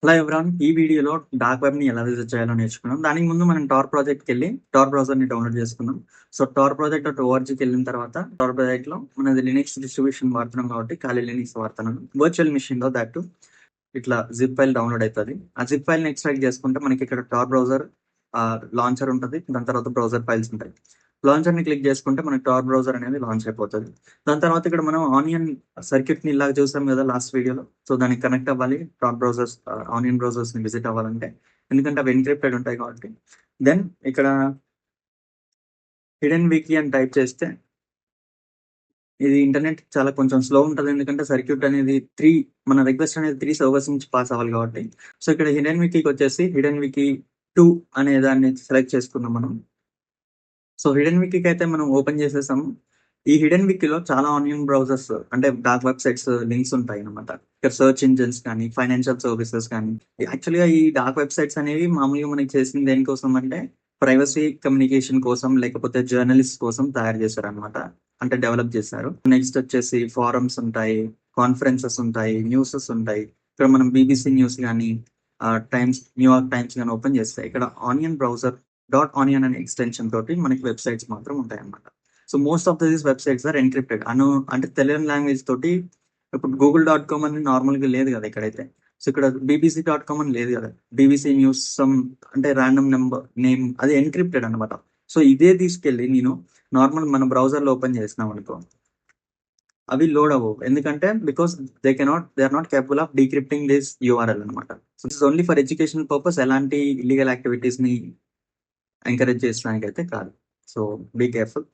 Hello everyone, ఈ వీడియోలో dark web ని ఎలా విజిట్ చేయాలో నేర్చుకున్నాం. దానికి ముందు మనం టార్ ప్రాజెక్ట్కి వెళ్ళి టార్ బ్రౌజర్ ని డౌన్లోడ్ చేసుకున్నాం. సో టార్ ప్రాజెక్ట్ .orgకి వెళ్ళిన తర్వాత టార్ ప్రాజెక్ట్ లో మనది లినక్స్ డిస్ట్రిబ్యూషన్ వాడుతున్నాం కాబట్టి ఖాళీ లినక్స్ వాడుతున్నాను. వర్చువల్ మిషన్ లో దట్ ఇట్లా జిప్ ఫైల్ డౌన్లోడ్ అవుతుంది. ఆ జిప్ ఫైల్ ని ఎక్స్ట్రాక్ట్ చేసుకుంటే మనకి ఇక్కడ టార్ బ్రౌజర్ లాంచర్ ఉంటుంది. దాని తర్వాత బ్రౌజర్ ఫైల్స్ ఉంటాయి. లాంచర్ ని క్లిక్ చేసుకుంటే మనకి టార్ బ్రౌజర్ అనేది లాంచ్ అయిపోతుంది. దాని తర్వాత ఇక్కడ మనం ఆనియన్ సర్క్యూట్ ని ఇలాగ చూసాం కదా లాస్ట్ వీడియోలో. సో దానికి కనెక్ట్ అవ్వాలి టార్ బ్రౌజర్స్, ఆనియన్ బ్రౌజర్స్ ని విజిట్ అవ్వాలంటే, ఎందుకంటే అవి ఎన్క్రిప్టెడ్ ఉంటాయి కాబట్టి. దెన్ ఇక్కడ హిడెన్ వీక్లీ అని టైప్ చేస్తే ఇది ఇంటర్నెట్ చాలా కొంచెం స్లో ఉంటుంది, ఎందుకంటే సర్క్యూట్ అనేది మన రిక్వెస్ట్ అనేది 3 సర్వర్స్ నుంచి పాస్ అవ్వాలి కాబట్టి. సో ఇక్కడ హిడెన్ వికీకి వచ్చేసి హిడెన్ వికీ 2 అనే దాన్ని సెలెక్ట్ చేసుకున్నాం మనం. సో హిడెన్ వికీకి అయితే మనం ఓపెన్ చేసేసాం. ఈ హిడెన్ వికీలో చాలా ఆనియన్ బ్రౌజర్స్ అంటే డార్క్ వెబ్సైట్స్ లింక్స్ ఉంటాయి అనమాట. ఇక్కడ సర్చ్ ఇంజిన్స్ కానీ, ఫైనాన్షియల్ సర్వీసెస్ కానీ. యాక్చువల్గా ఈ డార్క్ వెబ్సైట్స్ అనేవి మామూలుగా మనకి చేసింది దేనికోసం అంటే ప్రైవసీ కమ్యూనికేషన్ కోసం, లేకపోతే జర్నలిస్ట్ కోసం తయారు చేశారు అనమాట. అంటే డెవలప్ చేశారు. నెక్స్ట్ వచ్చేసి ఫారమ్స్ ఉంటాయి, కాన్ఫరెన్సెస్ ఉంటాయి, న్యూసెస్ ఉంటాయి. ఇక్కడ మనం బీబీసీ న్యూస్ కానీ, టైమ్స్, న్యూయార్క్ టైమ్స్ కానీ ఓపెన్ చేస్తే ఇక్కడ ఆనియన్ బ్రౌజర్ .onion అనే ఎక్స్టెన్షన్ తోటి మనకి వెబ్సైట్స్ మాత్రం ఉంటాయి అన్నమాట. So most of these websites are encrypted. అంటే తెలియని లాంగ్వేజ్ తోటి. ఇప్పుడు google.com అని నార్మల్గా లేదు కదా ఇక్కడైతే. సో ఇక్కడ bbc.com అని లేదు కదా. బీబీసీ న్యూస్ అంటే ర్యాండమ్ నేమ్ అది ఎన్క్రిప్టెడ్ అనమాట. సో ఇదే తీసుకెళ్ళి నేను నార్మల్ మన బ్రౌజర్లో ఓపెన్ చేసినాం అనుకో, అవి లోడ్ అవ్వవు. ఎందుకంటే because they are not capable of decrypting this URL అనమాట. So it's only for educational purpose, ఎలాంటి ఇల్లీగల్ యాక్టివిటీస్ ని ఎంకరేజ్ చేసడానికి అయితే కాదు. So be careful.